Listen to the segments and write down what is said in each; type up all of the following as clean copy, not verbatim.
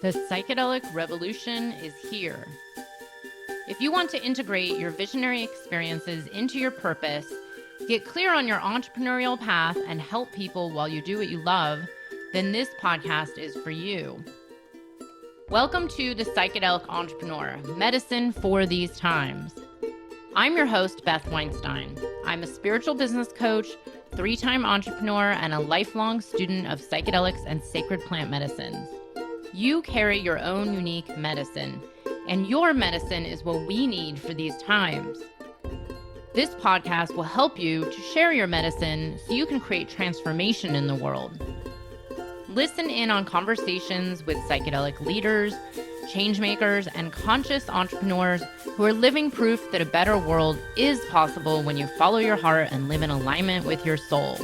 The psychedelic revolution is here. If you want to integrate your visionary experiences into your purpose, get clear on your entrepreneurial path, and help people while you do what you love, then this podcast is for you. Welcome to The Psychedelic Entrepreneur, medicine for these times. I'm your host, Beth Weinstein. I'm a spiritual business coach, 3-time entrepreneur, and a lifelong student of psychedelics and sacred plant medicines. You carry your own unique medicine, and your medicine is what we need for these times. This podcast will help you to share your medicine so you can create transformation in the world. Listen in on conversations with psychedelic leaders, changemakers, and conscious entrepreneurs who are living proof that a better world is possible when you follow your heart and live in alignment with your soul.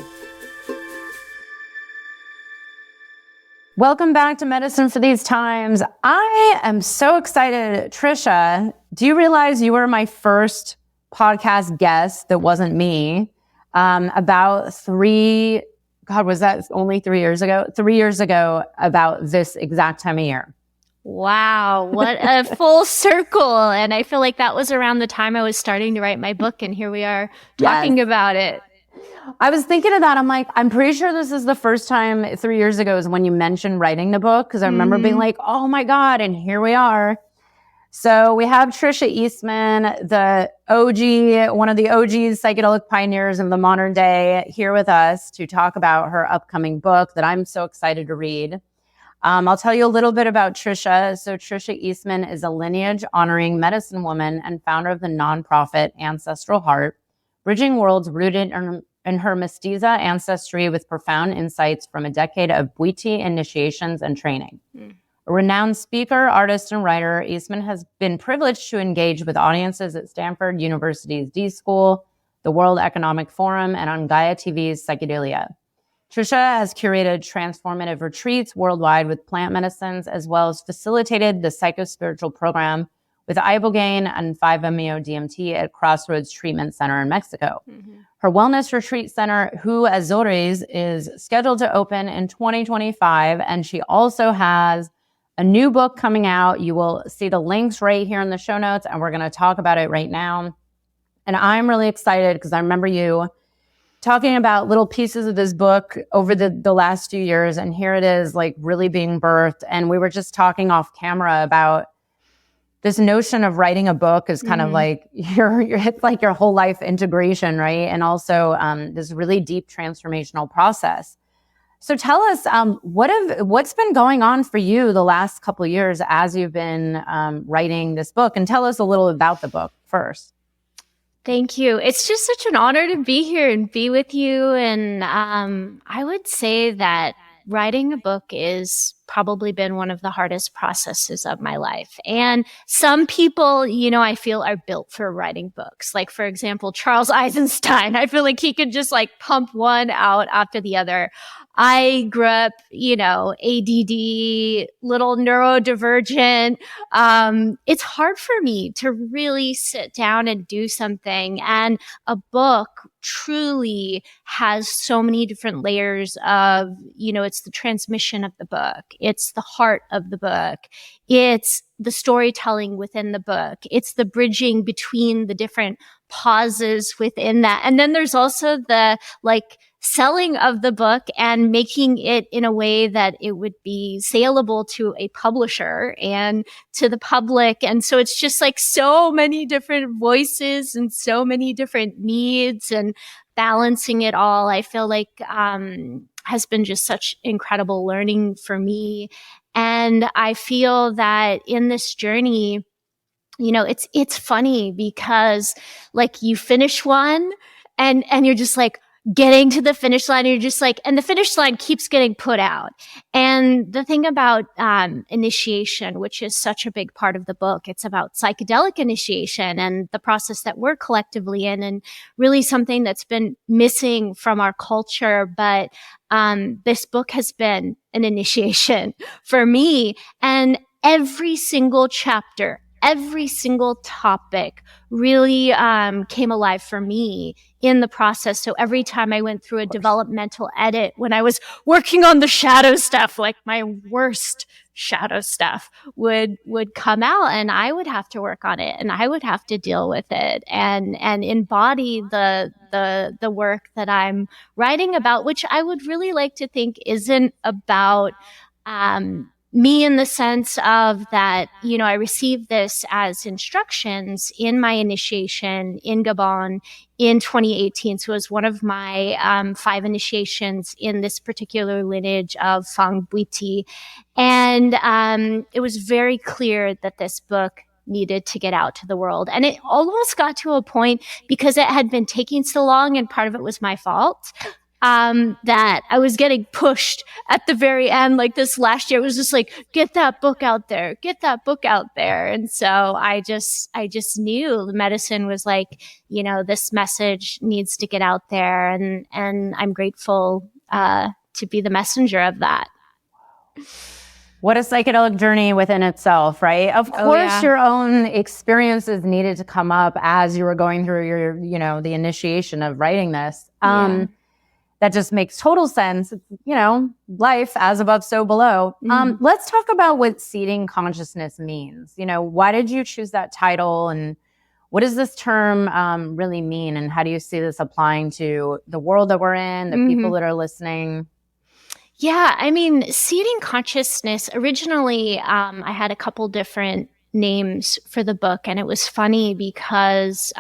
Welcome back to Medicine for These Times. I am so excited. Tricia, do you realize you were my first podcast guest that wasn't me? About 3 years ago? 3 years ago, about this exact time of year. Wow, what a full circle. And I feel like that was around the time I was starting to write my book, and here we are talking about it. I was thinking of that. I'm like, I'm pretty sure this is the first time 3 years ago is when you mentioned writing the book, because I remember being like, oh my God, and here we are. So we have Tricia Eastman, the OG, one of the OG psychedelic pioneers of the modern day, here with us to talk about her upcoming book that I'm so excited to read. I'll tell you a little bit about Tricia. So Tricia Eastman is a lineage honoring medicine woman and founder of the nonprofit Ancestral Heart, bridging worlds rooted in her mestiza ancestry with profound insights from a decade of Bwiti initiations and training. A renowned speaker, artist, and writer, Eastman has been privileged to engage with audiences at Stanford University's D School, the World Economic Forum, and on Gaia TV's Psychedelia. Tricia has curated transformative retreats worldwide with plant medicines, as well as facilitated the psychospiritual program with ibogaine and 5-MeO-DMT at Crossroads Treatment Center in Mexico. Her wellness retreat center, Hu Azores, is scheduled to open in 2025, and she also has a new book coming out. You will see the links right here in the show notes, and we're going to talk about it right now. And I'm really excited because I remember you talking about little pieces of this book over the last few years, and here it is, like, really being birthed. And we were just talking off camera about this notion of writing a book is kind of like it's like your whole life integration, right? And also this really deep transformational process. So tell us, what's been going on for you the last couple of years as you've been writing this book, and tell us a little about the book first. Thank you. It's just such an honor to be here and be with you. And I would say that writing a book is probably been one of the hardest processes of my life. And some people, I feel are built for writing books. Like, for example, Charles Eisenstein. I feel like he could just pump one out after the other. I grew up, ADD, little neurodivergent. It's hard for me to really sit down and do something. And a book truly has so many different layers of, it's the transmission of the book. It's the heart of the book. It's the storytelling within the book. It's the bridging between the different pauses within that. And then there's also the selling of the book and making it in a way that it would be saleable to a publisher and to the public. And so it's just so many different voices and so many different needs, and balancing it all, I feel like has been just such incredible learning for me. And I feel that in this journey, it's funny because you finish one and you're just getting to the finish line, and you're just and the finish line keeps getting put out. And the thing about initiation, which is such a big part of the book, it's about psychedelic initiation and the process that we're collectively in, and really something that's been missing from our culture. But this book has been an initiation for me, and every single chapter, every single topic really came alive for me in the process. So every time I went through a developmental edit, when I was working on the shadow stuff, like my worst shadow stuff would come out, and I would have to work on it, and I would have to deal with it and embody the work that I'm writing about, which I would really like to think isn't about me in the sense of that, I received this as instructions in my initiation in Gabon in 2018. So it was one of my 5 initiations in this particular lineage of Fang Buiti. And it was very clear that this book needed to get out to the world. And it almost got to a point, because it had been taking so long, and part of it was my fault, that I was getting pushed at the very end. Like this last year, it was just like, get that book out there, get that book out there. And so I just knew the medicine was like, this message needs to get out there. And I'm grateful, to be the messenger of that. What a psychedelic journey within itself, right? Of course, your own experiences needed to come up as you were going through your, the initiation of writing this. That just makes total sense. Life as above, so below. Let's talk about what seeding consciousness means. Why did you choose that title, and what does this term really mean? And how do you see this applying to the world that we're in, the people that are listening? Yeah, I mean, seeding consciousness, originally, I had a couple different names for the book. And it was funny because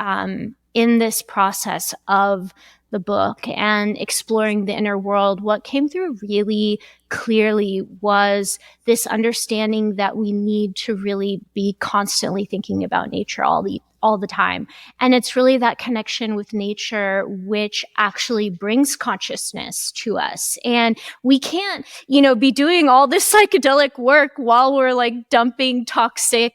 in this process of the book and exploring the inner world, what came through really clearly was this understanding that we need to really be constantly thinking about nature all the time. And it's really that connection with nature which actually brings consciousness to us. And we can't, be doing all this psychedelic work while we're like dumping toxic,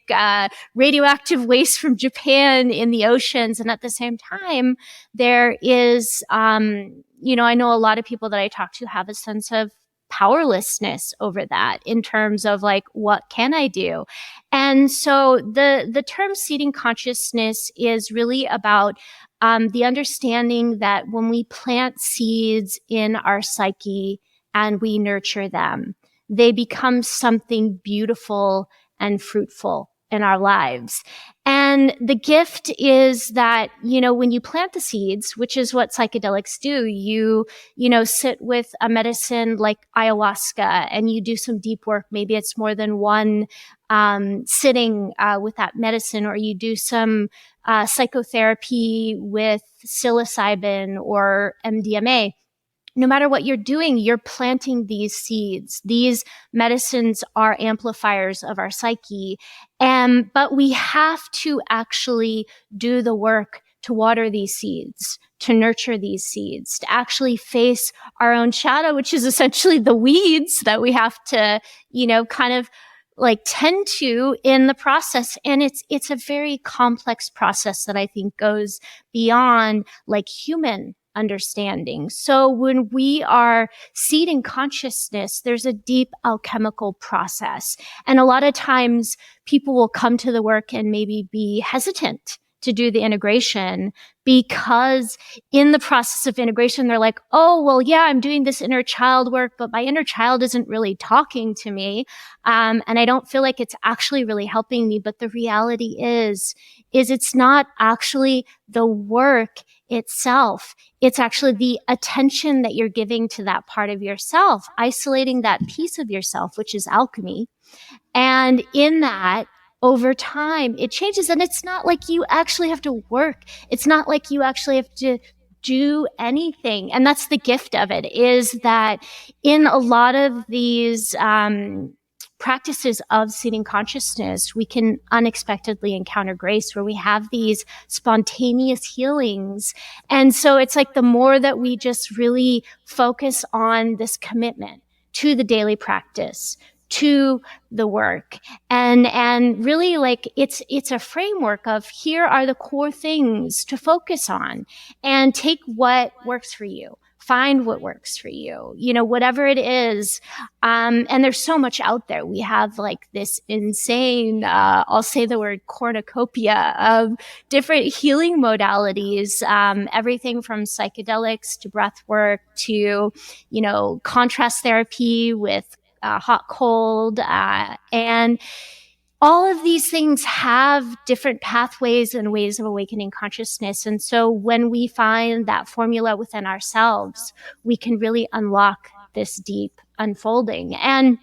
radioactive waste from Japan in the oceans. And at the same time, there is, I know a lot of people that I talk to have a sense of powerlessness over that in terms of like, what can I do? And so the term seeding consciousness is really about the understanding that when we plant seeds in our psyche and we nurture them, they become something beautiful and fruitful in our lives. And the gift is that, when you plant the seeds, which is what psychedelics do, you sit with a medicine like ayahuasca and you do some deep work. Maybe it's more than one sitting with that medicine, or you do some psychotherapy with psilocybin or MDMA. No matter what you're doing, you're planting these seeds. These medicines are amplifiers of our psyche. But we have to actually do the work to water these seeds, to nurture these seeds, to actually face our own shadow, which is essentially the weeds that we have to, kind of like tend to in the process. And it's a very complex process that I think goes beyond like human understanding. So when we are seeding consciousness, there's a deep alchemical process. And a lot of times people will come to the work and maybe be hesitant to do the integration because in the process of integration, they're like, oh, well, yeah, I'm doing this inner child work, but my inner child isn't really talking to me. And I don't feel like it's actually really helping me. But the reality is it's not actually the work itself. It's actually the attention that you're giving to that part of yourself, isolating that piece of yourself, which is alchemy. And in that, over time, it changes. And it's not like you actually have to work. It's not like you actually have to do anything. And that's the gift of it, is that in a lot of these practices of seeding consciousness, we can unexpectedly encounter grace, where we have these spontaneous healings. And so it's like the more that we just really focus on this commitment to the daily practice, to the work, and really like it's a framework of here are the core things to focus on, and take what works for you. Find what works for you, whatever it is. And there's so much out there. We have like this insane, I'll say the word cornucopia of different healing modalities, everything from psychedelics to breath work to, contrast therapy with hot, cold, and all of these things have different pathways and ways of awakening consciousness. And so when we find that formula within ourselves, we can really unlock this deep unfolding. And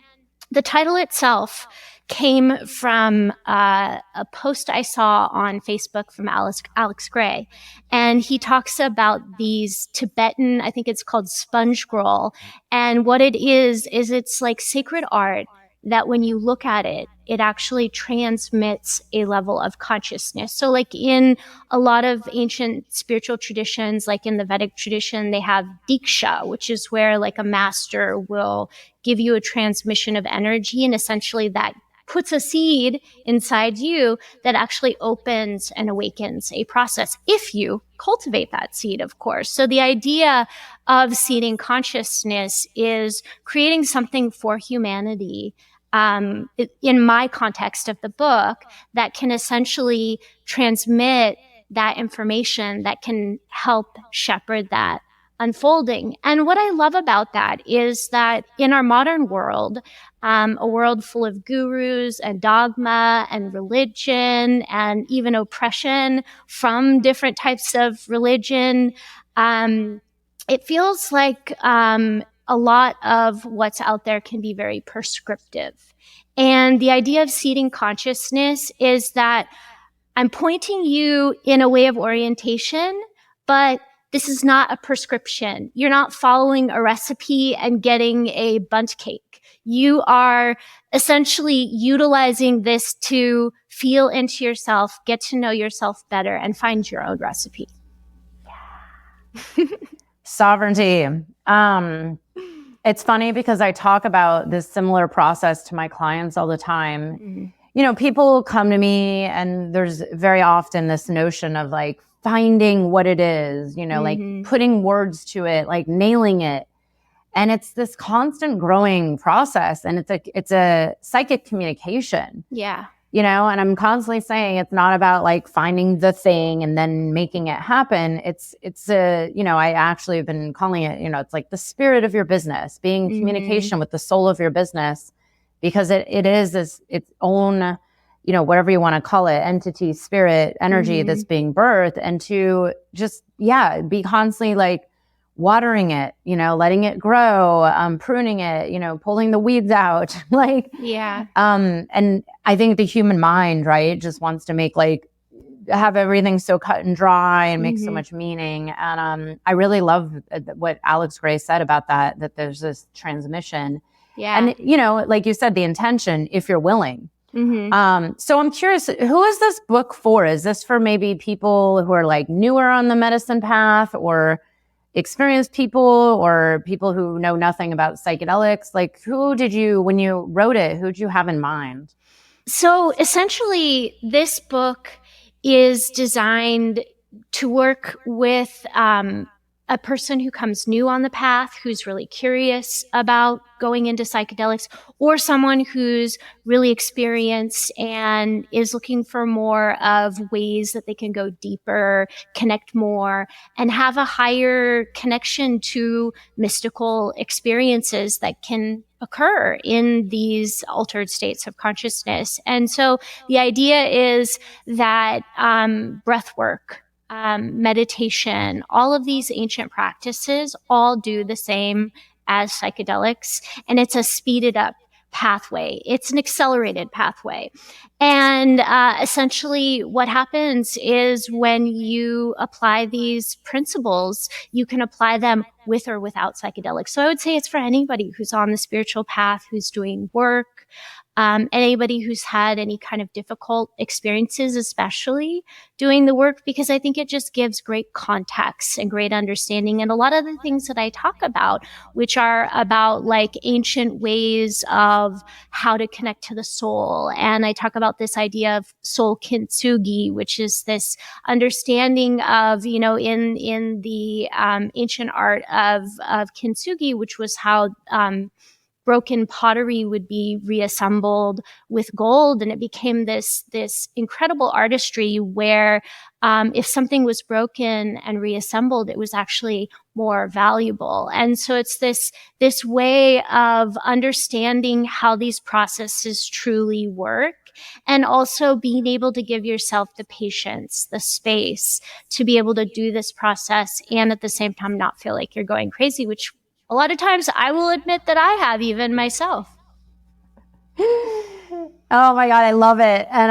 the title itself came from a post I saw on Facebook from Alex Gray. And he talks about these Tibetan, I think it's called sponge scroll. And what it is it's like sacred art that when you look at it, it actually transmits a level of consciousness. So like in a lot of ancient spiritual traditions, like in the Vedic tradition, they have diksha, which is where like a master will give you a transmission of energy, and essentially that puts a seed inside you that actually opens and awakens a process if you cultivate that seed, of course. So the idea of seeding consciousness is creating something for humanity, in my context of the book, that can essentially transmit that information that can help shepherd that unfolding. And what I love about that is that in our modern world, a world full of gurus and dogma and religion and even oppression from different types of religion, it feels like a lot of what's out there can be very prescriptive. And the idea of seeding consciousness is that I'm pointing you in a way of orientation, but this is not a prescription. You're not following a recipe and getting a bundt cake. You are essentially utilizing this to feel into yourself, get to know yourself better, and find your own recipe. Sovereignty. It's funny because I talk about this similar process to my clients all the time. Mm-hmm. You know, people come to me and there's very often this notion of like finding what it is, you know, mm-hmm. like putting words to it, like nailing it. And it's this constant growing process, and it's a psychic communication. Yeah. You know, and I'm constantly saying it's not about like finding the thing and then making it happen. It's a, you know, I actually have been calling it, you know, it's like the spirit of your business, being in communication with the soul of your business, because it is this its own, you know, whatever you want to call it, entity, spirit, energy that's being birthed, and to just, be constantly like watering it, you know, letting it grow, pruning it, you know, pulling the weeds out, like, and I think the human mind, right, just wants to make like, have everything so cut and dry and make so much meaning. And I really love what Alex Gray said about that there's this transmission. Yeah. And, you know, like you said, the intention, if you're willing. So I'm curious, who is this book for? Is this for maybe people who are like newer on the medicine path, or experienced people, or people who know nothing about psychedelics? Like, who did you, when you wrote it, who did you have in mind? So essentially, this book is designed to work with a person who comes new on the path, who's really curious about going into psychedelics, or someone who's really experienced and is looking for more of ways that they can go deeper, connect more, and have a higher connection to mystical experiences that can occur in these altered states of consciousness. And so the idea is that breath work, meditation, all of these ancient practices all do the same as psychedelics, and it's a speeded up pathway. It's an accelerated pathway. And essentially what happens is when you apply these principles, you can apply them with or without psychedelics. So I would say it's for anybody who's on the spiritual path, who's doing work, anybody who's had any kind of difficult experiences, especially doing the work, because I think it just gives great context and great understanding. And a lot of the things that I talk about, which are about like ancient ways of how to connect to the soul. And I talk about this idea of soul kintsugi, which is this understanding of, you know, in the ancient art of kintsugi, which was how broken pottery would be reassembled with gold, and it became this incredible artistry where if something was broken and reassembled, it was actually more valuable. And so it's this way of understanding how these processes truly work, and also being able to give yourself the patience, the space to be able to do this process, and at the same time not feel like you're going crazy, which a lot of times I will admit that I have even myself. Oh my God, I love it. And,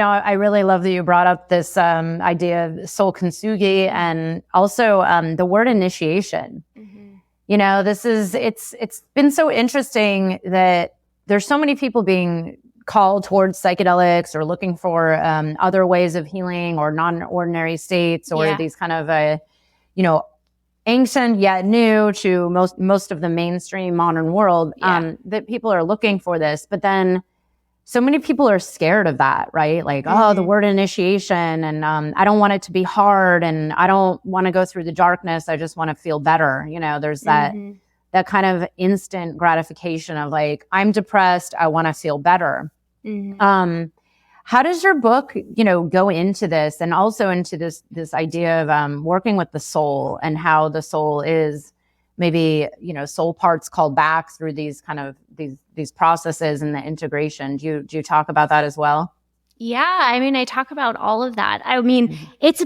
I really love that you brought up this idea of soul kintsugi, and also the word initiation. It's been so interesting that there's so many people being called towards psychedelics or looking for other ways of healing or non-ordinary states, or these kind of, ancient yet new to most of the mainstream modern world, that people are looking for this. But then so many people are scared of that, right? Like, the word initiation, and I don't want it to be hard, and I don't want to go through the darkness. I just want to feel better. There's that kind of instant gratification of like, I'm depressed, I want to feel better. How does your book, go into this, and also into this idea of working with the soul, and how the soul is maybe, soul parts called back through these kind of these processes and the integration? Do you talk about that as well? Yeah, I talk about all of that. It's a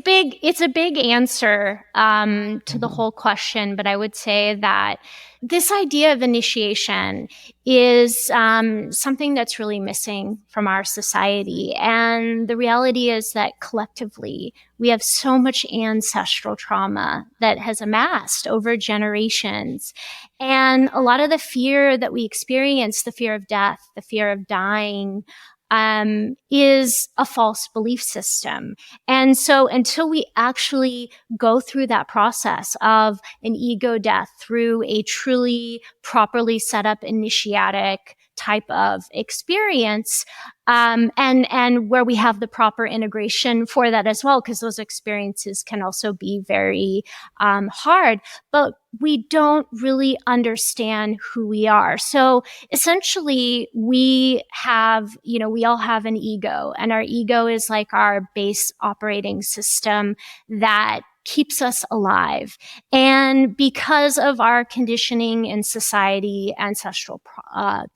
big answer to the whole question, but I would say that this idea of initiation is something that's really missing from our society. And the reality is that collectively, we have so much ancestral trauma that has amassed over generations. And a lot of the fear that we experience, the fear of death, the fear of dying, is a false belief system. And so until we actually go through that process of an ego death through a truly properly set up initiatic type of experience, and where we have the proper integration for that as well, because those experiences can also be very hard, but we don't really understand who we are. So essentially, we all have an ego, and our ego is like our base operating system that keeps us alive. And because of our conditioning in society, ancestral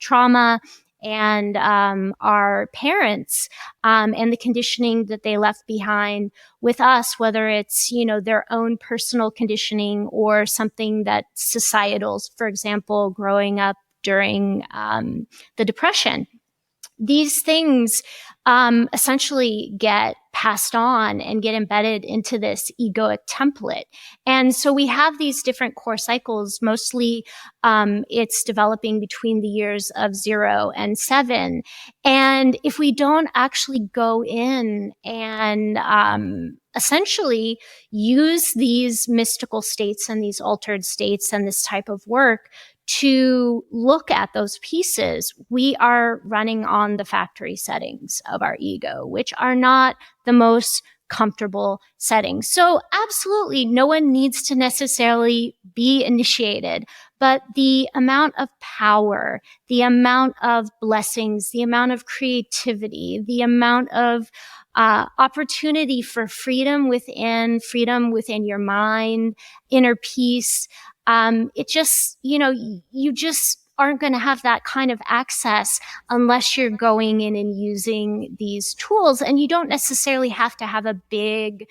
trauma, and our parents, and the conditioning that they left behind with us, whether it's, their own personal conditioning or something that societal's, for example, growing up during the Depression. These things essentially get passed on and get embedded into this egoic template. And so we have these different core cycles. Mostly it's developing between the years of 0 and 7. And if we don't actually go in and essentially use these mystical states and these altered states and this type of work to look at those pieces, we are running on the factory settings of our ego, which are not the most comfortable settings. So absolutely, no one needs to necessarily be initiated, but the amount of power, the amount of blessings, the amount of creativity, the amount of opportunity for freedom within your mind, inner peace, it just, you just aren't going to have that kind of access unless you're going in and using these tools. And you don't necessarily have to have a big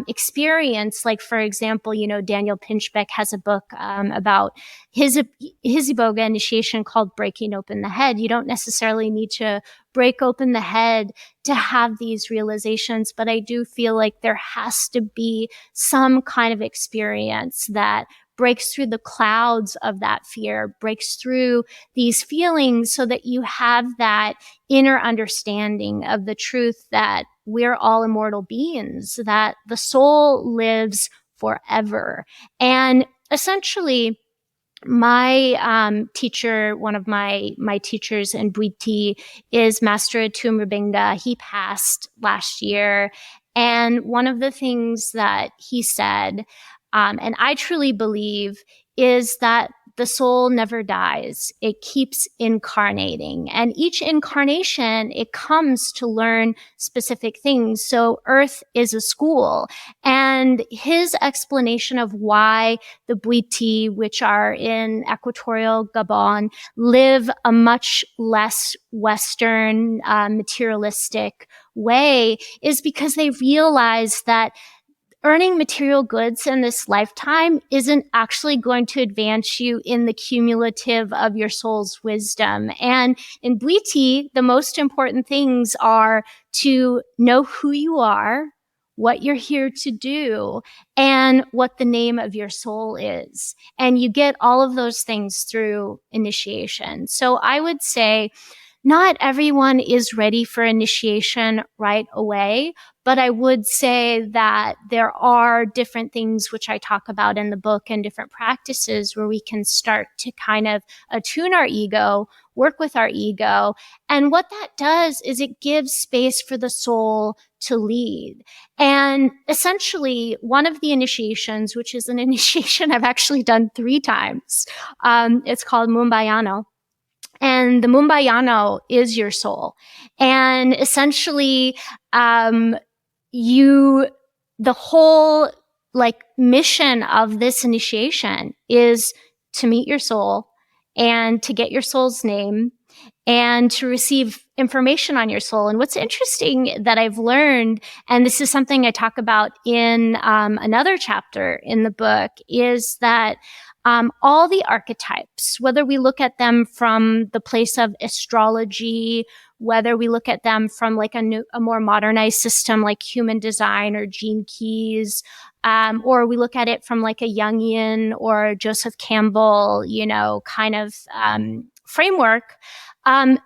experience. Like, for example, Daniel Pinchbeck has a book about his iboga initiation called Breaking Open the Head. You don't necessarily need to break open the head to have these realizations, but I do feel like there has to be some kind of experience that breaks through the clouds of that fear, breaks through these feelings, so that you have that inner understanding of the truth that we're all immortal beings, that the soul lives forever. And essentially, my teacher, one of my teachers in Bwiti, is Master Atum Rabinga. He passed last year. And one of the things that he said, and I truly believe, is that the soul never dies. It keeps incarnating. And each incarnation, it comes to learn specific things. So Earth is a school. And his explanation of why the Bwiti, which are in equatorial Gabon, live a much less Western, materialistic way is because they realize that earning material goods in this lifetime isn't actually going to advance you in the cumulative of your soul's wisdom. And in Bwiti, the most important things are to know who you are, what you're here to do, and what the name of your soul is. And you get all of those things through initiation. So I would say not everyone is ready for initiation right away, but I would say that there are different things which I talk about in the book and different practices where we can start to kind of attune our ego, work with our ego. And what that does is it gives space for the soul to lead. And essentially, one of the initiations, which is an initiation I've actually done 3 times, it's called Mumbayano. And the Mumbayano is your soul. And essentially, the whole mission of this initiation is to meet your soul and to get your soul's name and to receive information on your soul. And what's interesting that I've learned, and this is something I talk about in another chapter in the book, is that all the archetypes, whether we look at them from the place of astrology, whether we look at them from a more modernized system like human design or gene keys, or we look at it from a Jungian or Joseph Campbell, kind of framework,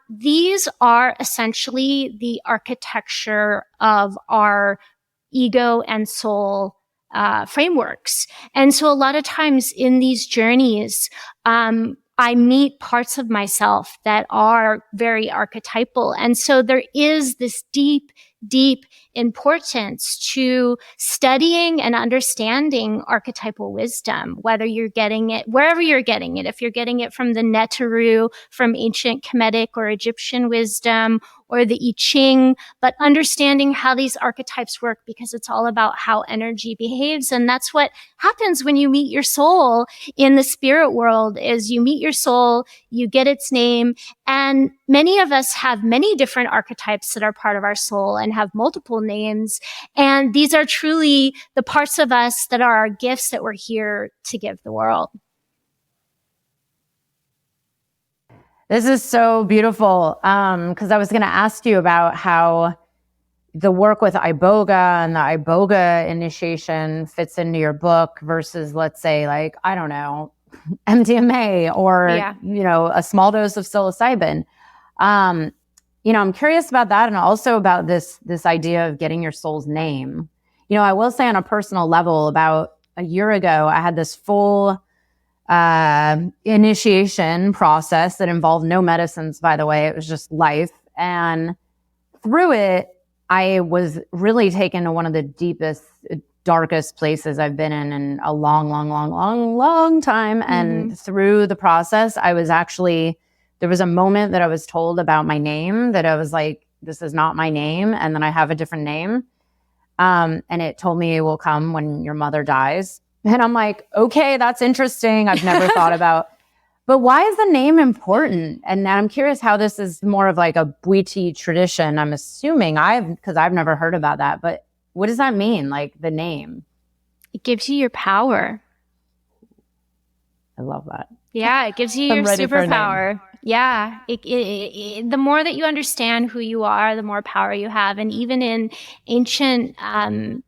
these are essentially the architecture of our ego and soul frameworks. And so a lot of times in these journeys, I meet parts of myself that are very archetypal. And so there is this deep, deep importance to studying and understanding archetypal wisdom, whether you're getting it, wherever you're getting it, if you're getting it from the Neteru, from ancient Kemetic or Egyptian wisdom, or the I Ching, but understanding how these archetypes work, because it's all about how energy behaves. And that's what happens when you meet your soul in the spirit world, is you meet your soul, you get its name. And many of us have many different archetypes that are part of our soul and have multiple names. And these are truly the parts of us that are our gifts that we're here to give the world. This is so beautiful, because I was going to ask you about how the work with Iboga and the Iboga initiation fits into your book versus, let's say, I don't know, MDMA or, a small dose of psilocybin. I'm curious about that, and also about this idea of getting your soul's name. I will say on a personal level, about a year ago, I had this full initiation process that involved no medicines, by the way. It was just life. And through it, I was really taken to one of the deepest, darkest places I've been in a long, long, long, long, long time. Mm-hmm. And through the process, there was a moment that I was told about my name that I was like, this is not my name. And then I have a different name. And it told me it will come when your mother dies. And I'm like, okay, that's interesting. I've never thought about, but why is the name important? And I'm curious how this is more of a Bwiti tradition. I'm assuming because I've never heard about that, but what does that mean? The name? It gives you your power. I love that. Yeah, it gives you your superpower. Yeah, the more that you understand who you are, the more power you have. And even in ancient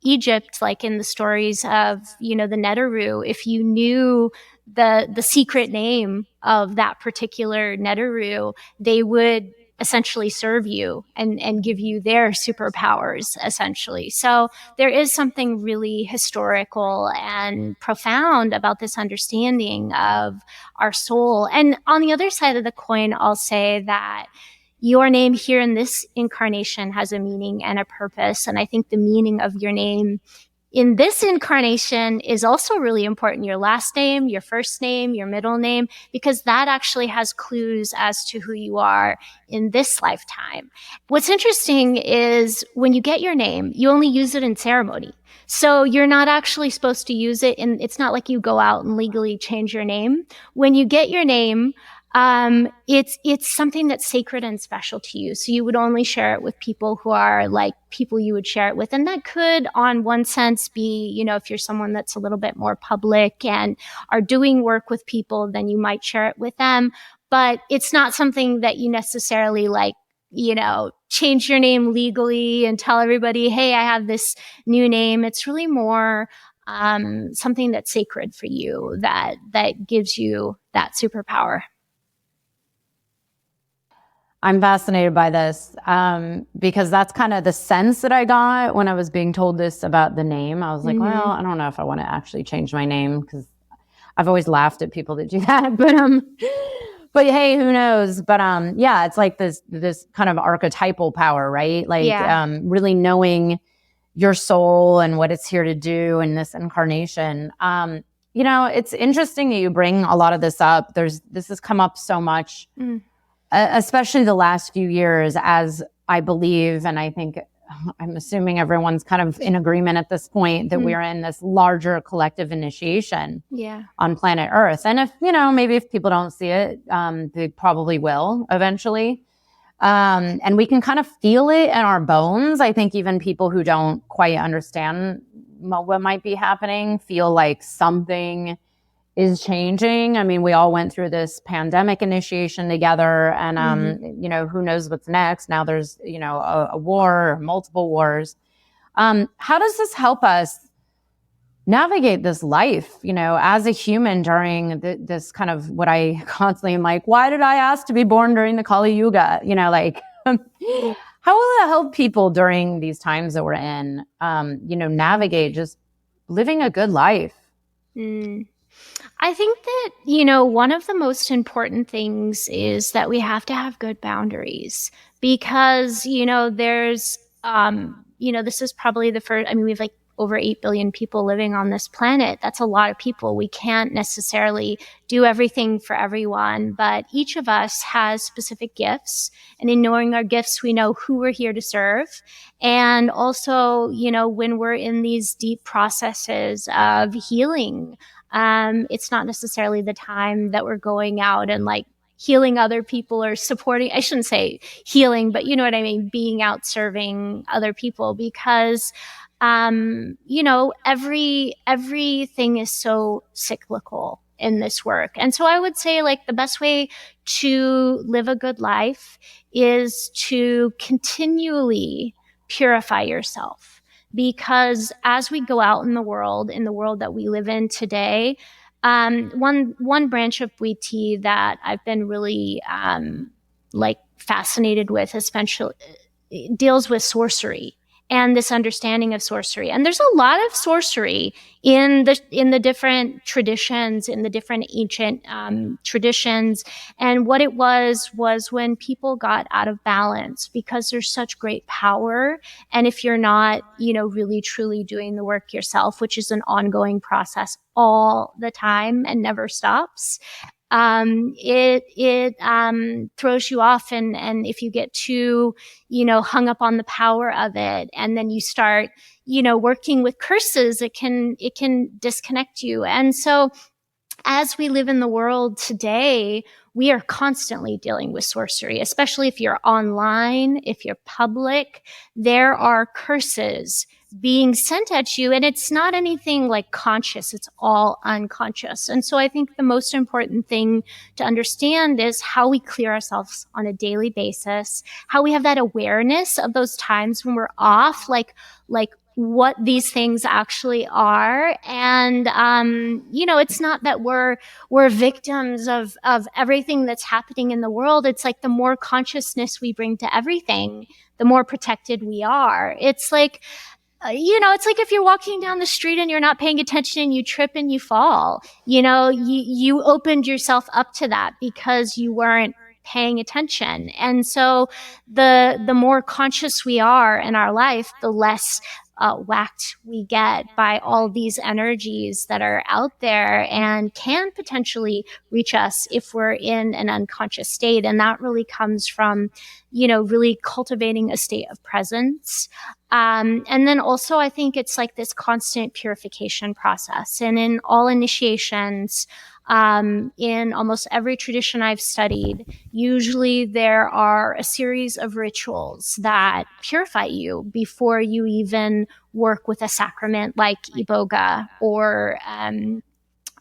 Egypt, in the stories of the Neteru, if you knew the secret name of that particular Neteru, they would essentially serve you and give you their superpowers, essentially. So there is something really historical and profound about this understanding of our soul. And on the other side of the coin, I'll say that your name here in this incarnation has a meaning and a purpose. And I think the meaning of your name in this incarnation is also really important. Your last name, your first name, your middle name, because that actually has clues as to who you are in this lifetime. What's interesting is when you get your name, you only use it in ceremony. So you're not actually supposed to use it, and it's not like you go out and legally change your name. When you get your name, it's something that's sacred and special to you. So you would only share it with people who are like people you would share it with. And that could, on one sense, be, you know, if you're someone that's a little bit more public and are doing work with people, then you might share it with them. But it's not something that you necessarily like, you know, change your name legally and tell everybody, hey, I have this new name. It's really more something that's sacred for you, that gives you that superpower. I'm fascinated by this because that's kind of the sense that I got when I was being told this about the name. I was like, well, I don't know if I want to actually change my name, because I've always laughed at people that do that. But hey, who knows? But yeah, it's like this kind of archetypal power, right? Like really knowing your soul and what it's here to do in this incarnation. You know, it's interesting that you bring a lot of this up. This has come up so much. Especially the last few years, as I believe, and I think, I'm assuming everyone's kind of in agreement at this point that we're in this larger collective initiation on planet Earth. And if, you know, maybe if people don't see it, they probably will eventually. And we can kind of feel it in our bones. I think even people who don't quite understand what might be happening feel like something is changing. I mean, we all went through this pandemic initiation together, and, you know, who knows what's next. Now there's, you know, a war or multiple wars. How does this help us navigate this life, you know, as a human during this kind of what I constantly am like, why did I ask to be born during the Kali Yuga? You know, like, how will it help people during these times that we're in, you know, navigate just living a good life? I think that, you know, one of the most important things is that we have to have good boundaries, because, you know, there's, you know, this is probably the first, I mean, we have like over 8 billion people living on this planet. That's a lot of people. We can't necessarily do everything for everyone, but each of us has specific gifts. And in knowing our gifts, we know who we're here to serve. And also, you know, when we're in these deep processes of healing, it's not necessarily the time that we're going out and like healing other people or supporting, I shouldn't say healing, but you know what I mean? Being out serving other people, because, you know, everything is so cyclical in this work. And so I would say like the best way to live a good life is to continually purify yourself. Because as we go out in the world that we live in today, one branch of Bhuti that I've been really like fascinated with, especially, deals with sorcery and this understanding of sorcery. And there's a lot of sorcery in the different traditions, in the different ancient traditions. And what it was when people got out of balance, because there's such great power. And if you're not, you know, really truly doing the work yourself, which is an ongoing process all the time and never stops, it throws you off. And if you get too, you know, hung up on the power of it, and then you start, you know, working with curses, it can disconnect you. And so as we live in the world today, we are constantly dealing with sorcery, especially if you're online, if you're public. There are curses being sent at you, and it's not anything like conscious, it's all unconscious. And so I think the most important thing to understand is how we clear ourselves on a daily basis, how we have that awareness of those times when we're off, like what these things actually are. And, you know, it's not that we're victims of everything that's happening in the world. It's like the more consciousness we bring to everything, the more protected we are. It's like, you know, it's like if you're walking down the street and you're not paying attention and you trip and you fall, you know, you opened yourself up to that because you weren't paying attention. And so the more conscious we are in our life, the less whacked we get by all these energies that are out there and can potentially reach us if we're in an unconscious state. And that really comes from, really cultivating a state of presence. And then also, I think it's like this constant purification process. And in all initiations, in almost every tradition I've studied, usually there are a series of rituals that purify you before you even work with a sacrament like iboga or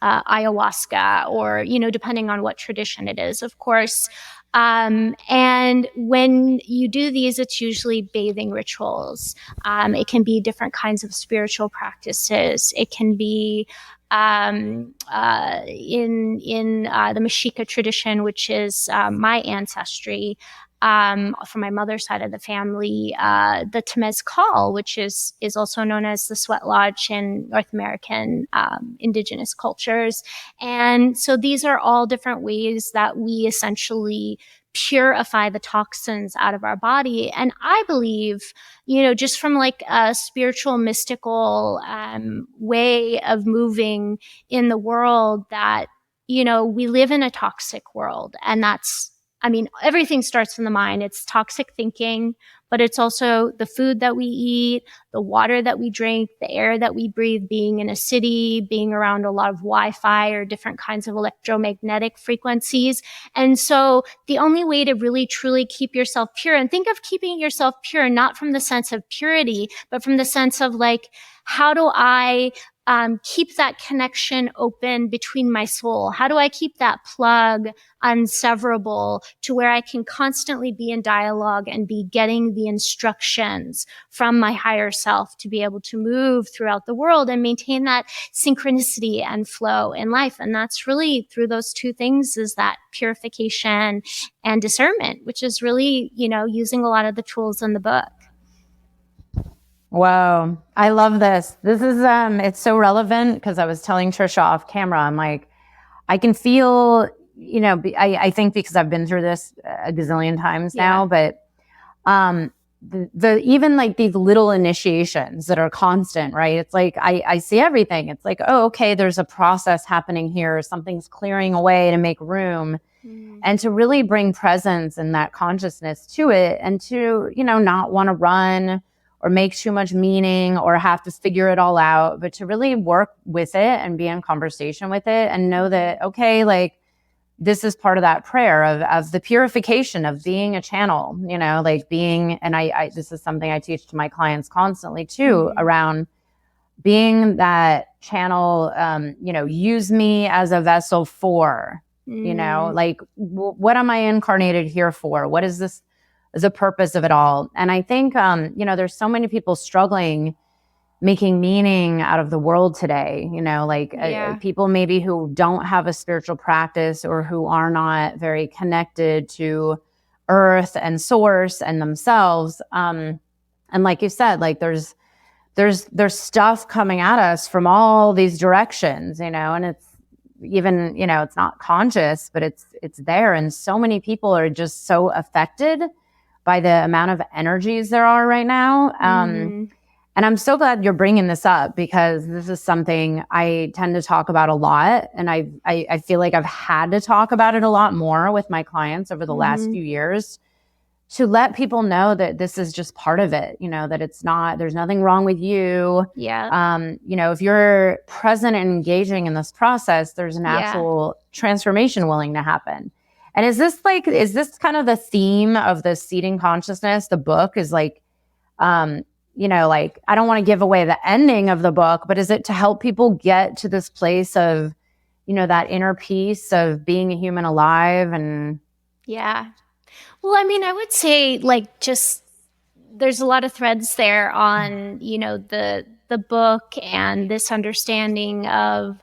ayahuasca, or, depending on what tradition it is, of course. And when you do these, it's usually bathing rituals. It can be different kinds of spiritual practices. It can be in the Mexica tradition, which is my ancestry, from my mother's side of the family, the Temezcal, which is also known as the sweat lodge in North American indigenous cultures. And so these are all different ways that we essentially purify the toxins out of our body. And I believe, just from like a spiritual, mystical way of moving in the world, that, we live in a toxic world. And everything starts in the mind. It's toxic thinking, but it's also the food that we eat, the water that we drink, the air that we breathe, being in a city, being around a lot of Wi-Fi or different kinds of electromagnetic frequencies. And so the only way to really truly keep yourself pure, and think of keeping yourself pure, not from the sense of purity, but from the sense of like, how do I keep that connection open between my soul? How do I keep that plug unseverable to where I can constantly be in dialogue and be getting the instructions from my higher self to be able to move throughout the world and maintain that synchronicity and flow in life? And that's really through those two things, is that purification and discernment, which is really, using a lot of the tools in the book. Whoa. I love this. This is, it's so relevant because I was telling Tricia off camera, I'm like, I can feel, I think because I've been through this a gazillion times now, but, the even like these little initiations that are constant, right? It's like, I see everything. It's like, oh, okay, there's a process happening here. Something's clearing away to make room. And to really bring presence and that consciousness to it, and to, not want to run or make too much meaning or have to figure it all out, but to really work with it and be in conversation with it and know that, okay, like this is part of that prayer of the purification of being a channel, like being, and I this is something I teach to my clients constantly too, around being that channel, use me as a vessel for, like what am I incarnated here for? What is this? The purpose of it all. And I think, there's so many people struggling making meaning out of the world today, people maybe who don't have a spiritual practice or who are not very connected to earth and source and themselves. And like you said, like there's stuff coming at us from all these directions, and it's even, it's not conscious, but it's there. And so many people are just so affected by the amount of energies there are right now. And I'm so glad you're bringing this up, because this is something I tend to talk about a lot. And I feel like I've had to talk about it a lot more with my clients over the last few years, to let people know that this is just part of it, that it's not, there's nothing wrong with you. Yeah. If you're present and engaging in this process, there's an actual transformation willing to happen. And is this kind of the theme of the Seeding Consciousness? The book is like, like, I don't want to give away the ending of the book, but is it to help people get to this place of, that inner peace of being a human alive? And yeah. Well, I would say like just there's a lot of threads there on, the book and this understanding of,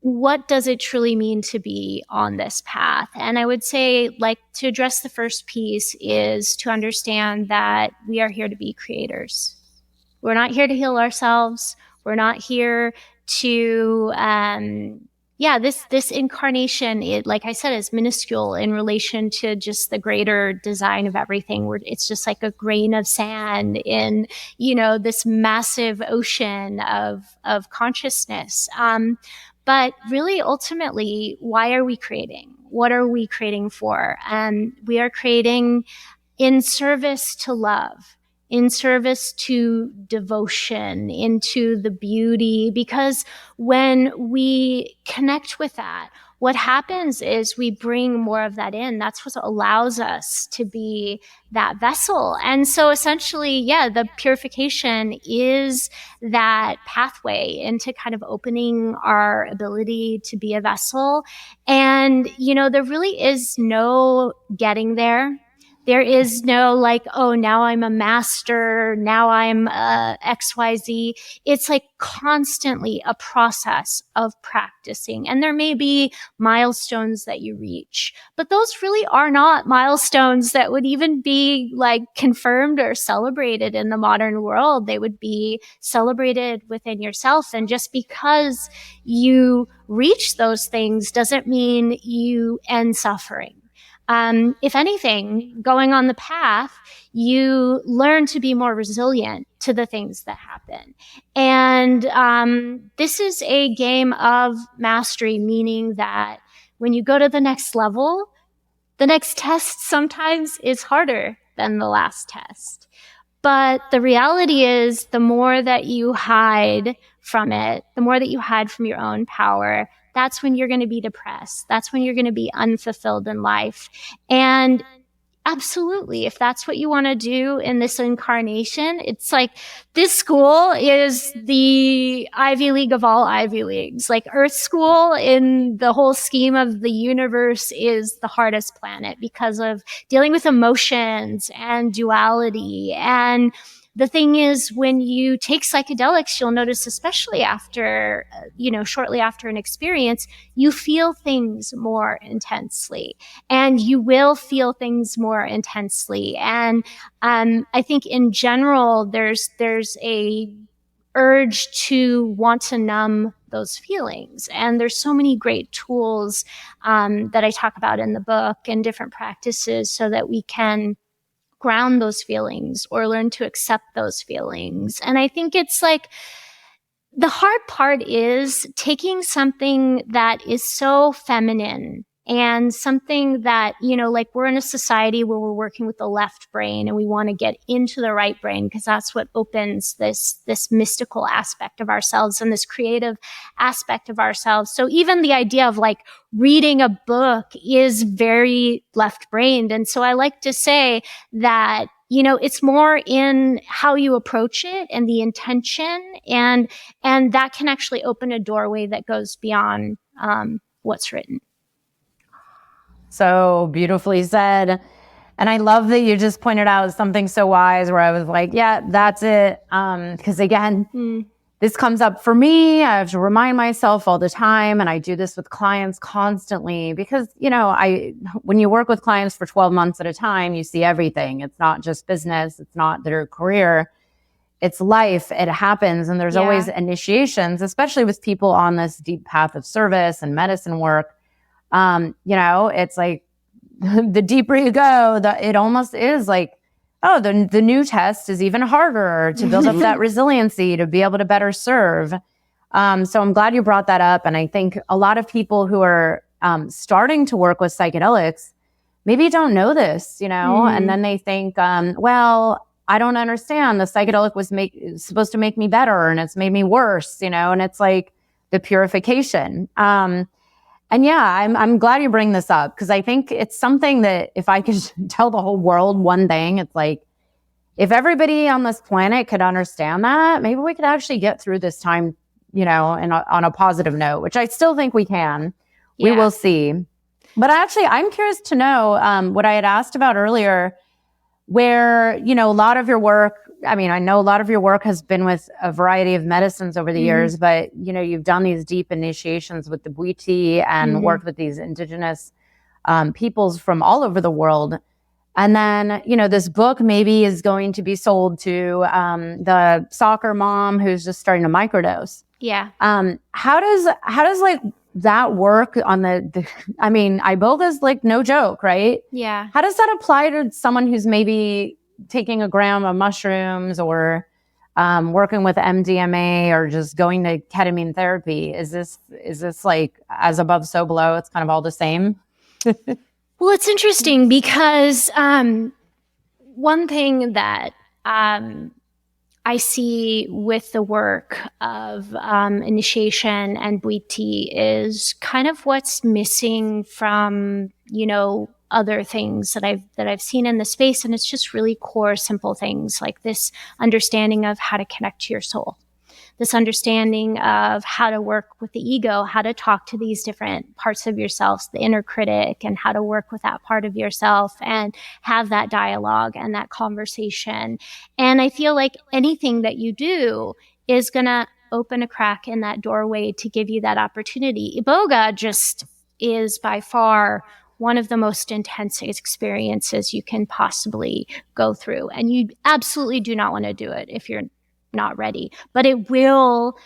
what does it truly mean to be on this path? And I would say, like, to address the first piece is to understand that we are here to be creators. We're not here to heal ourselves. We're not here to, this incarnation, it, like I said, is minuscule in relation to just the greater design of everything. Where it's just like a grain of sand in, this massive ocean of consciousness. But really, ultimately, why are we creating? What are we creating for? We are creating in service to love, in service to devotion, into the beauty, because when we connect with that, what happens is we bring more of that in. That's what allows us to be that vessel. And so essentially, the purification is that pathway into kind of opening our ability to be a vessel. And, there really is no getting there. There is no like, oh, now I'm a master, now I'm XYZ. It's like constantly a process of practicing. And there may be milestones that you reach, but those really are not milestones that would even be like confirmed or celebrated in the modern world. They would be celebrated within yourself. And just because you reach those things doesn't mean you end suffering. If anything, going on the path, you learn to be more resilient to the things that happen. And this is a game of mastery, meaning that when you go to the next level, the next test sometimes is harder than the last test. But the reality is, the more that you hide from it, the more that you hide from your own power, that's when you're going to be depressed. That's when you're going to be unfulfilled in life. And absolutely, if that's what you want to do in this incarnation, it's like this school is the Ivy League of all Ivy Leagues. Like Earth School in the whole scheme of the universe is the hardest planet because of dealing with emotions and duality. And the thing is, when you take psychedelics, you'll notice, especially after, shortly after an experience, you feel things more intensely, and you will feel things more intensely. And I think in general, there's a urge to want to numb those feelings. And there's so many great tools that I talk about in the book and different practices so that we can ground those feelings or learn to accept those feelings. And I think it's like the hard part is taking something that is so feminine and something that, like we're in a society where we're working with the left brain and we want to get into the right brain because that's what opens this mystical aspect of ourselves and this creative aspect of ourselves. So even the idea of like reading a book is very left-brained. And so I like to say that, it's more in how you approach it and the intention, and that can actually open a doorway that goes beyond what's written. So beautifully said. And I love that you just pointed out something so wise where I was like, yeah, that's it. Because again, this comes up for me. I have to remind myself all the time. And I do this with clients constantly because, when you work with clients for 12 months at a time, you see everything. It's not just business. It's not their career. It's life. It happens. And there's always initiations, especially with people on this deep path of service and medicine work. It's like the deeper you go, it almost is like, oh, the new test is even harder to build up that resiliency to be able to better serve. So I'm glad you brought that up. And I think a lot of people who are starting to work with psychedelics maybe don't know this, and then they think, well, I don't understand. The psychedelic was supposed to make me better and it's made me worse, and it's like the purification. And I'm glad you bring this up because I think it's something that if I could tell the whole world one thing, it's like, if everybody on this planet could understand that, maybe we could actually get through this time, and on a positive note, which I still think we can. We will see. But actually, I'm curious to know what I had asked about earlier, where, a lot of your work, I know a lot of your work has been with a variety of medicines over the years, but, you've done these deep initiations with the Bwiti and worked with these indigenous peoples from all over the world. And then, this book maybe is going to be sold to the soccer mom who's just starting to microdose. Yeah. How does like that work on I mean, iboga is like no joke, right? Yeah. How does that apply to someone who's maybe taking a gram of mushrooms or working with MDMA or just going to ketamine therapy? Is this like as above, so below? It's kind of all the same. Well, it's interesting because one thing that I see with the work of initiation and Bwiti is kind of what's missing from, other things that I've seen in the space. And it's just really core, simple things like this understanding of how to connect to your soul, this understanding of how to work with the ego, how to talk to these different parts of yourself, the inner critic, and how to work with that part of yourself and have that dialogue and that conversation. And I feel like anything that you do is going to open a crack in that doorway to give you that opportunity. Iboga just is by far one of the most intense experiences you can possibly go through. And you absolutely do not want to do it if you're not ready, but it will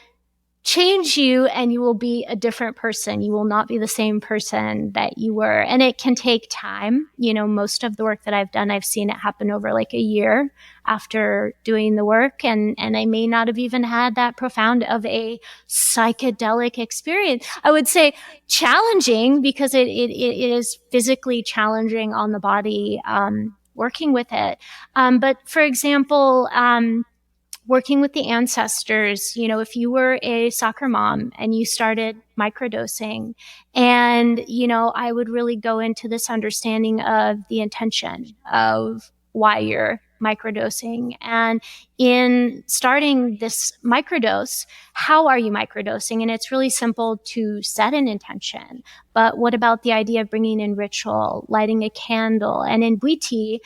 change you and you will be a different person. You will not be the same person that you were. And it can take time. Most of the work that I've done, I've seen it happen over like a year after doing the work. And I may not have even had that profound of a psychedelic experience. I would say challenging because it is physically challenging on the body, working with it. But for example, working with the ancestors, if you were a soccer mom and you started microdosing and, I would really go into this understanding of the intention of why you're microdosing. And in starting this microdose, how are you microdosing? And it's really simple to set an intention. But what about the idea of bringing in ritual, lighting a candle? And in Bwiti,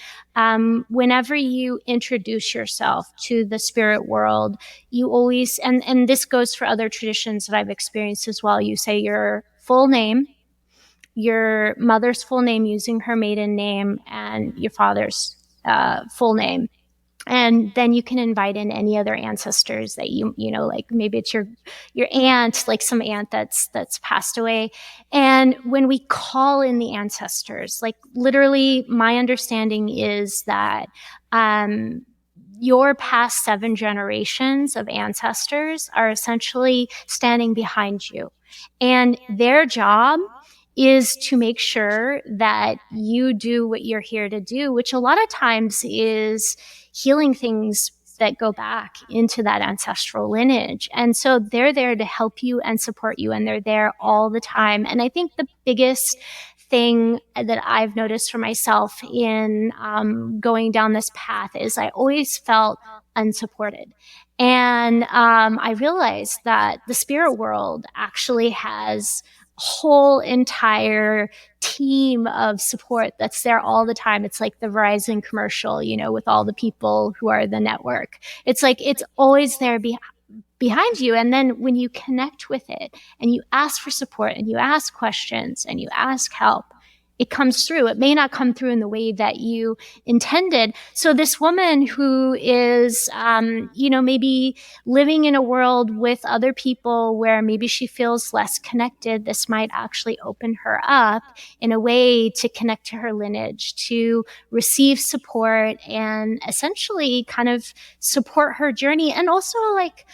whenever you introduce yourself to the spirit world, you always, and this goes for other traditions that I've experienced as well, you say your full name, your mother's full name using her maiden name, and your father's full name. And then you can invite in any other ancestors that like maybe it's your aunt, like some aunt that's passed away. And when we call in the ancestors, like literally my understanding is that your past 7 generations of ancestors are essentially standing behind you. And their job is to make sure that you do what you're here to do, which a lot of times is healing things that go back into that ancestral lineage. And so they're there to help you and support you, and they're there all the time. And I think the biggest thing that I've noticed for myself in going down this path is I always felt unsupported. And I realized that the spirit world actually has whole entire team of support that's there all the time. It's like the Verizon commercial, with all the people who are the network. It's like it's always there behind you. And then when you connect with it and you ask for support and you ask questions and you ask help, it comes through. It may not come through in the way that you intended. So this woman who is, maybe living in a world with other people where maybe she feels less connected, this might actually open her up in a way to connect to her lineage, to receive support and essentially kind of support her journey. And also like,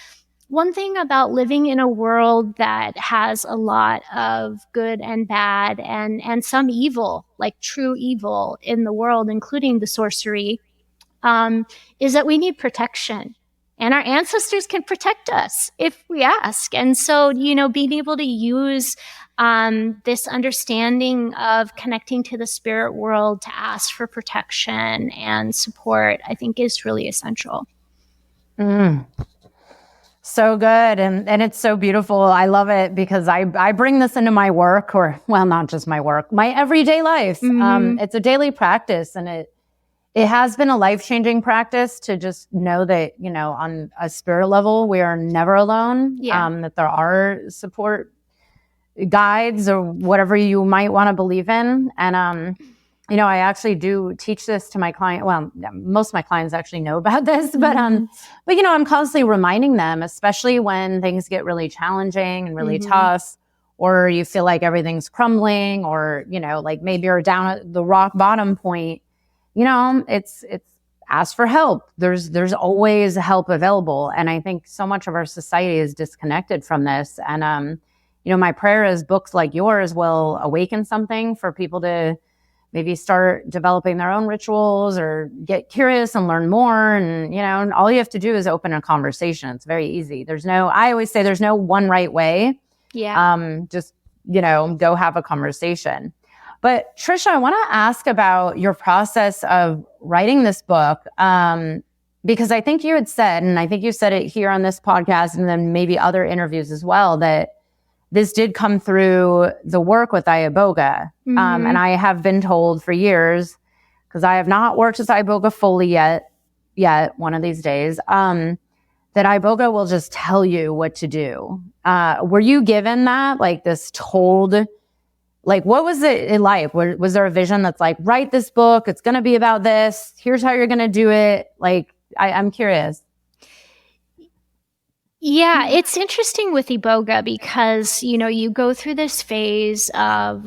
one thing about living in a world that has a lot of good and bad and some evil, like true evil in the world, including the sorcery, is that we need protection. And our ancestors can protect us if we ask. And so, being able to use this understanding of connecting to the spirit world to ask for protection and support, I think is really essential. Mm. So good. And it's so beautiful. I love it because I bring this into my work, or, well, not just my work, my everyday life. Mm-hmm. It's a daily practice, and it has been a life-changing practice to just know that, on a spirit level, we are never alone. Yeah. That there are support guides or whatever you might want to believe in. And I actually do teach this to my client. Well, most of my clients actually know about this, but I'm constantly reminding them, especially when things get really challenging and really tough, or you feel like everything's crumbling, or, like maybe you're down at the rock bottom point, it's ask for help. There's always help available. And I think so much of our society is disconnected from this. And, my prayer is books like yours will awaken something for people to maybe start developing their own rituals or get curious and learn more. And all you have to do is open a conversation. It's very easy. I always say there's no one right way. Yeah. Just, go have a conversation. But Tricia, I want to ask about your process of writing this book. Because I think you had said, and I think you said it here on this podcast and then maybe other interviews as well, that this did come through the work with Iboga. And I have been told for years, because I have not worked with Iboga fully yet one of these days, that Iboga will just tell you what to do. Were you given that, like this told, like, what was it like? Was there a vision that's like, write this book, it's going to be about this, here's how you're going to do it? Like, I'm curious. Yeah, it's interesting with Iboga because, you go through this phase of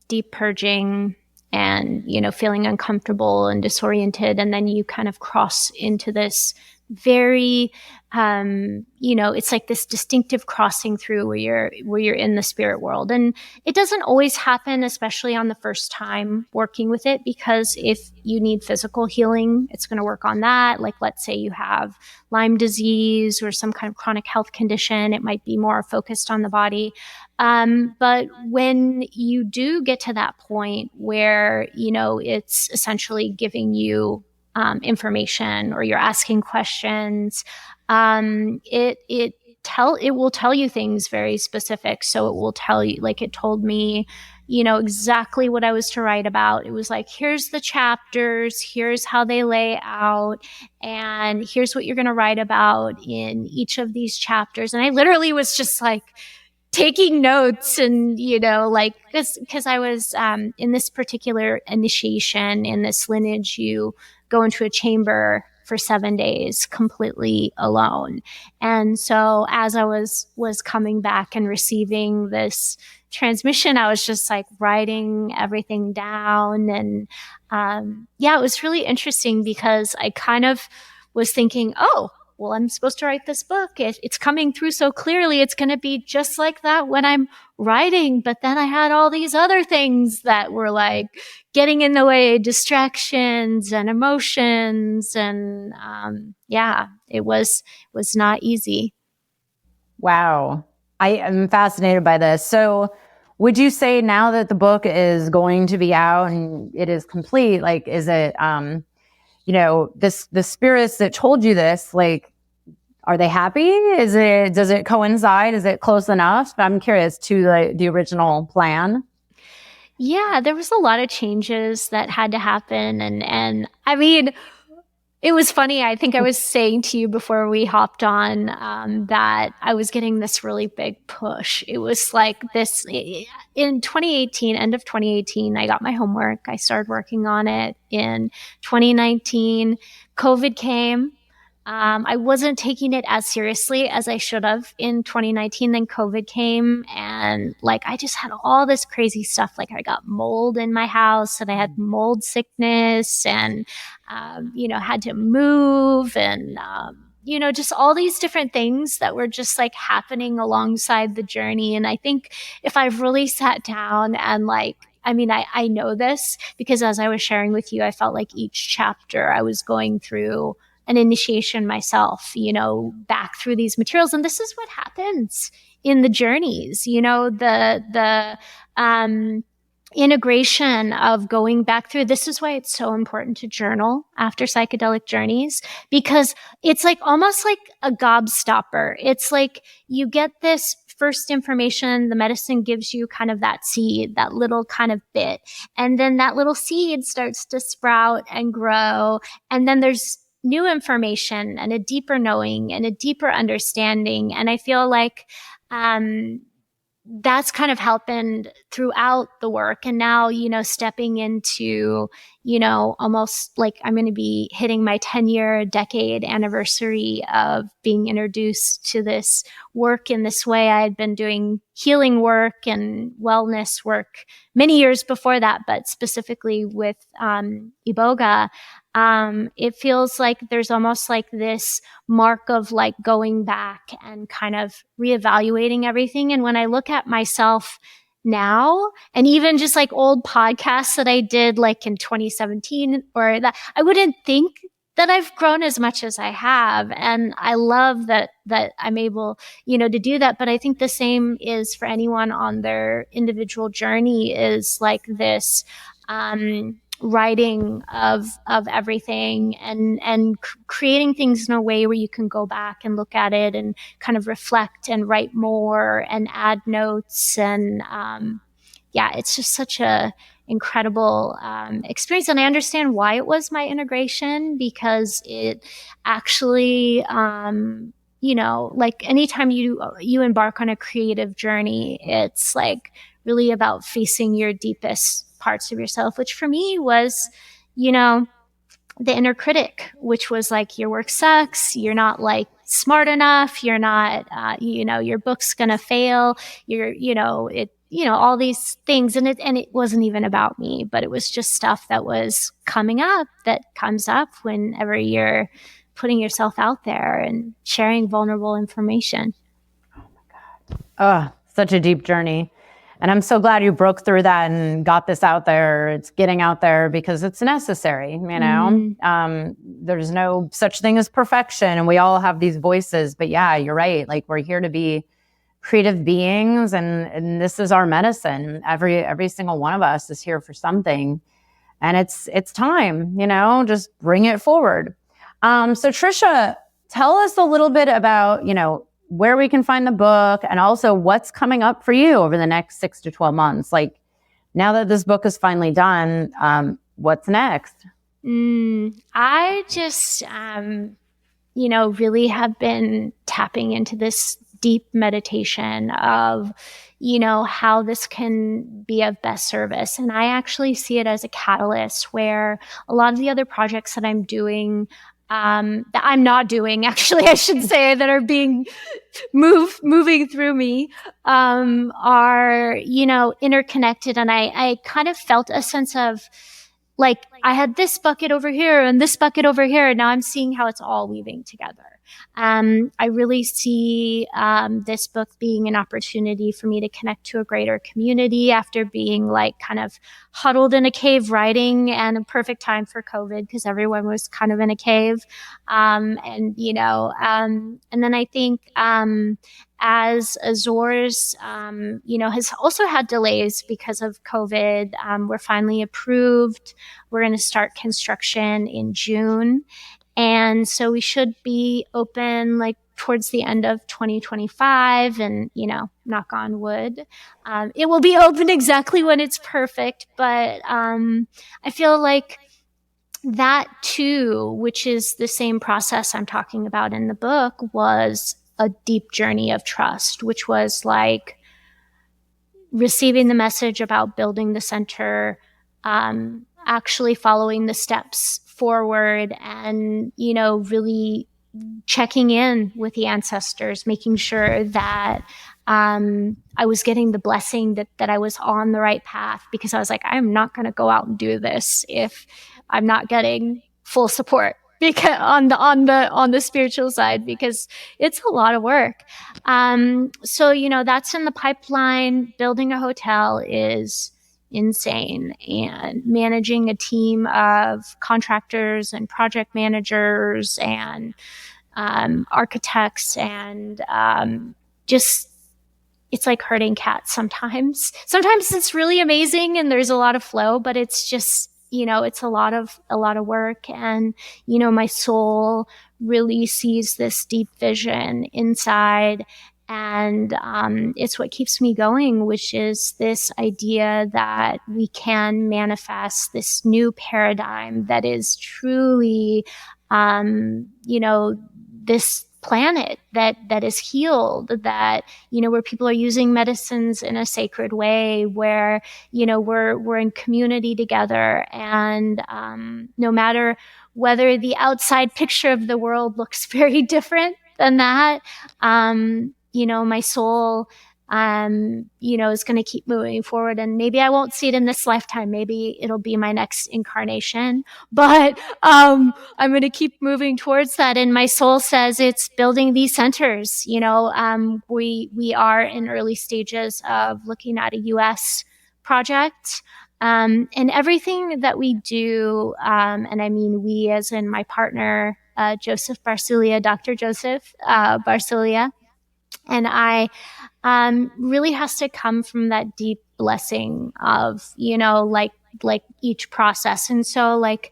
deep purging and, feeling uncomfortable and disoriented. And then you kind of cross into this very, it's like this distinctive crossing through where you're in the spirit world. And it doesn't always happen, especially on the first time working with it, because if you need physical healing, it's going to work on that. Like, let's say you have Lyme disease or some kind of chronic health condition, it might be more focused on the body. But when you do get to that point where, it's essentially giving you information or you're asking questions, it will tell you things very specific. So it will tell you, like it told me, exactly what I was to write about. It was like, here's the chapters, here's how they lay out, and here's what you're going to write about in each of these chapters. And I literally was just like taking notes and, because I was in this particular initiation, in this lineage, you go into a chamber for 7 days completely alone. And so as I was coming back and receiving this transmission, I was just like writing everything down. And it was really interesting because I kind of was thinking, oh, well, I'm supposed to write this book. It's coming through so clearly. It's going to be just like that when I'm writing. But then I had all these other things that were like getting in the way, distractions and emotions. And it was not easy. Wow. I am fascinated by this. So would you say now that the book is going to be out and it is complete, like, is it, the spirits that told you this, like, are they happy? Does it coincide? Is it close enough? I'm curious to the original plan. Yeah, there was a lot of changes that had to happen. And I mean, it was funny. I think I was saying to you before we hopped on that I was getting this really big push. It was like this in 2018, end of 2018, I got my homework. I started working on it in 2019. COVID came. I wasn't taking it as seriously as I should have in 2019. Then COVID came and like, I just had all this crazy stuff. Like I got mold in my house and I had mold sickness and, had to move and, just all these different things that were just like happening alongside the journey. And I think if I've really sat down and I know this because as I was sharing with you, I felt like each chapter I was going through an initiation myself, back through these materials. And this is what happens in the journeys, the integration of going back through. This is why it's so important to journal after psychedelic journeys, because it's like almost like a gobstopper. It's like you get this first information, the medicine gives you kind of that seed, that little kind of bit. And then that little seed starts to sprout and grow. And then there's new information and a deeper knowing and a deeper understanding. And I feel like that's kind of happened throughout the work. And now, stepping into, almost like I'm going to be hitting my 10-year decade anniversary of being introduced to this work in this way. I had been doing healing work and wellness work many years before that, but specifically with Iboga. It feels like there's almost like this mark of like going back and kind of reevaluating everything. And when I look at myself now, and even just like old podcasts that I did like in 2017 or that, I wouldn't think that I've grown as much as I have. And I love that I'm able, to do that. But I think the same is for anyone on their individual journey, is like this, writing of everything and creating things in a way where you can go back and look at it and kind of reflect and write more and add notes. And it's just such a incredidu experience. And I understand why it was my integration, because it actually like anytime you embark on a creative journey, it's like really about facing your deepest parts of yourself, which for me was, the inner critic, which was like, your work sucks. You're not like smart enough. You're not, your book's going to fail. All these things. And it wasn't even about me, but it was just stuff that was coming up, that comes up whenever you're putting yourself out there and sharing vulnerable information. Oh my God. Oh, such a deep journey. And I'm so glad you broke through that and got this out there. It's getting out there because it's necessary, There's no such thing as perfection, and we all have these voices. But yeah, you're right. Like, we're here to be creative beings, and this is our medicine. Every single one of us is here for something. And it's time, just bring it forward. So Tricia, tell us a little bit about, where we can find the book, and also what's coming up for you over the next 6 to 12 months. Like, now that this book is finally done, what's next? I just, really have been tapping into this deep meditation of, how this can be of best service. And I actually see it as a catalyst where a lot of the other projects that I'm doing, that I'm not doing, actually, I should say, that are being moving through me, are, interconnected. And I kind of felt a sense of, like, I had this bucket over here and this bucket over here. And now I'm seeing how it's all weaving together. I really see this book being an opportunity for me to connect to a greater community after being like kind of huddled in a cave writing, and a perfect time for COVID because everyone was kind of in a cave. And then I think as Azores, has also had delays because of COVID. We're finally approved. We're going to start construction in June. And so we should be open like towards the end of 2025, and, knock on wood, it will be open exactly when it's perfect. But I feel like that too, which is the same process I'm talking about in the book, was a deep journey of trust, which was like receiving the message about building the center, actually following the steps forward, and, really checking in with the ancestors, making sure that I was getting the blessing that I was on the right path, because I was like, I'm not going to go out and do this if I'm not getting full support, because on the spiritual side, because it's a lot of work. So, that's in the pipeline. Building a hotel is insane, and managing a team of contractors and project managers and architects, and just, it's like herding cats sometimes. Sometimes it's really amazing and there's a lot of flow, but it's just, it's a lot of work. And, my soul really sees this deep vision inside. And it's what keeps me going, which is this idea that we can manifest this new paradigm that is truly, this planet that is healed, that, where people are using medicines in a sacred way, where, we're in community together. And no matter whether the outside picture of the world looks very different than that, my soul, is going to keep moving forward. And maybe I won't see it in this lifetime. Maybe it'll be my next incarnation, but I'm going to keep moving towards that. And my soul says it's building these centers. We are in early stages of looking at a US project. And everything that we do, and I mean we as in my partner, Joseph Barsulia, Dr. Joseph Barsulia, and I, really has to come from that deep blessing of, like each process. And so like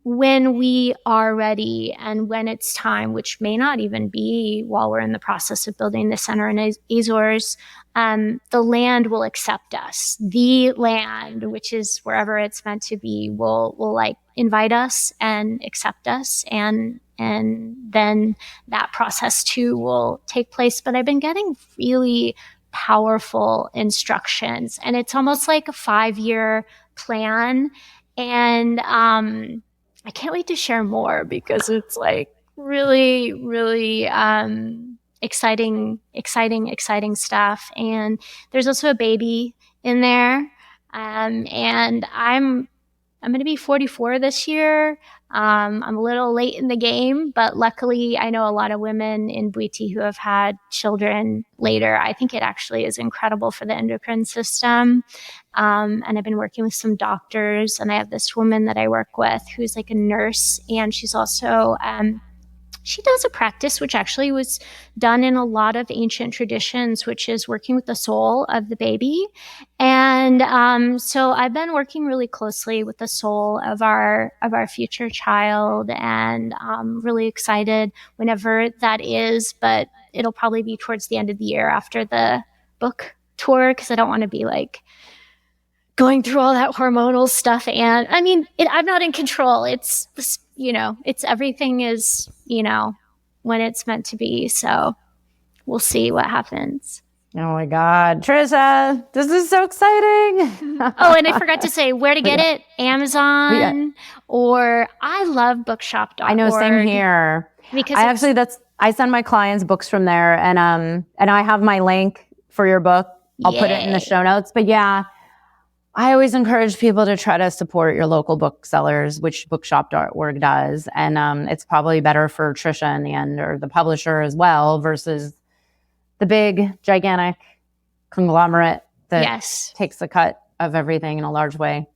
when we are ready and when it's time, which may not even be while we're in the process of building the center in Azores, the land will accept us. The land, which is wherever it's meant to be, will like invite us and accept us. And then that process too will take place. But I've been getting really powerful instructions, and it's almost like a 5-year plan. And I can't wait to share more, because it's like really, really exciting stuff. And there's also a baby in there. And I'm going to be 44 this year. I'm a little late in the game, but luckily I know a lot of women in Bwiti who have had children later. I think it actually is incredible for the endocrine system. And I've been working with some doctors, and I have this woman that I work with who's like a nurse, and she's also, she does a practice which actually was done in a lot of ancient traditions, which is working with the soul of the baby. And so I've been working really closely with the soul of our future child, and I'm really excited whenever that is. But it'll probably be towards the end of the year after the book tour, because I don't want to be like going through all that hormonal stuff. And I mean, I'm not in control. It's everything is, when it's meant to be. So we'll see what happens. Oh my God, Tricia, this is so exciting. Oh, and I forgot to say where to get it. Amazon, or I love bookshop.org. I know, same here. Because I send my clients books from there, and I have my link for your book. I'll put it in the show notes. But yeah, I always encourage people to try to support your local booksellers, which bookshop.org does. And it's probably better for Tricia in the end, or the publisher as well, versus the big, gigantic conglomerate that takes a cut of everything in a large way.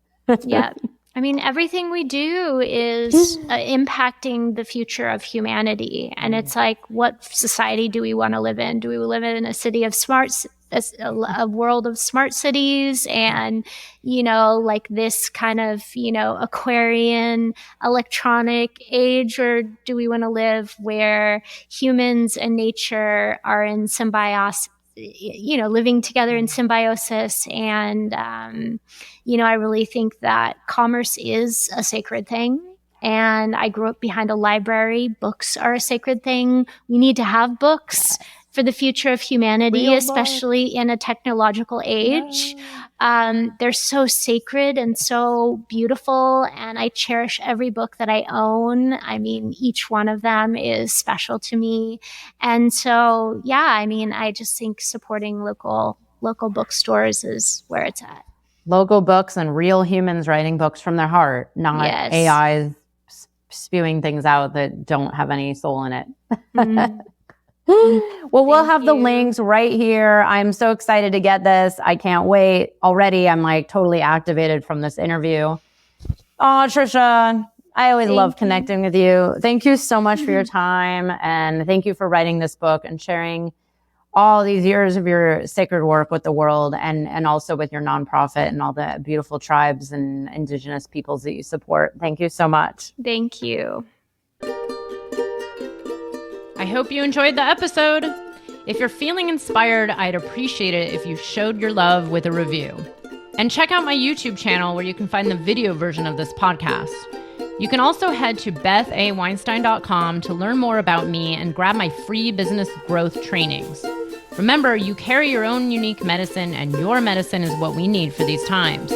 Yeah. I mean, everything we do is impacting the future of humanity. And it's like, what society do we want to live in? Do we live in a city of a world of smart cities and, like this kind of, Aquarian electronic age? Or do we want to live where humans and nature are in symbiosis, living together in symbiosis? And, I really think that commerce is a sacred thing. And I grew up behind a library. Books are a sacred thing. We need to have books for the future of humanity, especially in a technological age. They're so sacred and so beautiful, and I cherish every book that I own. I mean, each one of them is special to me. And so, I just think supporting local bookstores is where it's at. Local books and real humans writing books from their heart, not AIs spewing things out that don't have any soul in it. Mm-hmm. Well, we'll have the links right here. I'm so excited to get this. I can't wait. Already, I'm like totally activated from this interview. Oh, Tricia, I always love connecting with you. Thank you so much for your time. And thank you for writing this book and sharing all these years of your sacred work with the world, and also with your nonprofit and all the beautiful tribes and indigenous peoples that you support. Thank you so much. Thank you. I hope you enjoyed the episode. If you're feeling inspired, I'd appreciate it if you showed your love with a review. And check out my YouTube channel where you can find the video version of this podcast. You can also head to bethaweinstein.com to learn more about me and grab my free business growth trainings. Remember, you carry your own unique medicine, and your medicine is what we need for these times.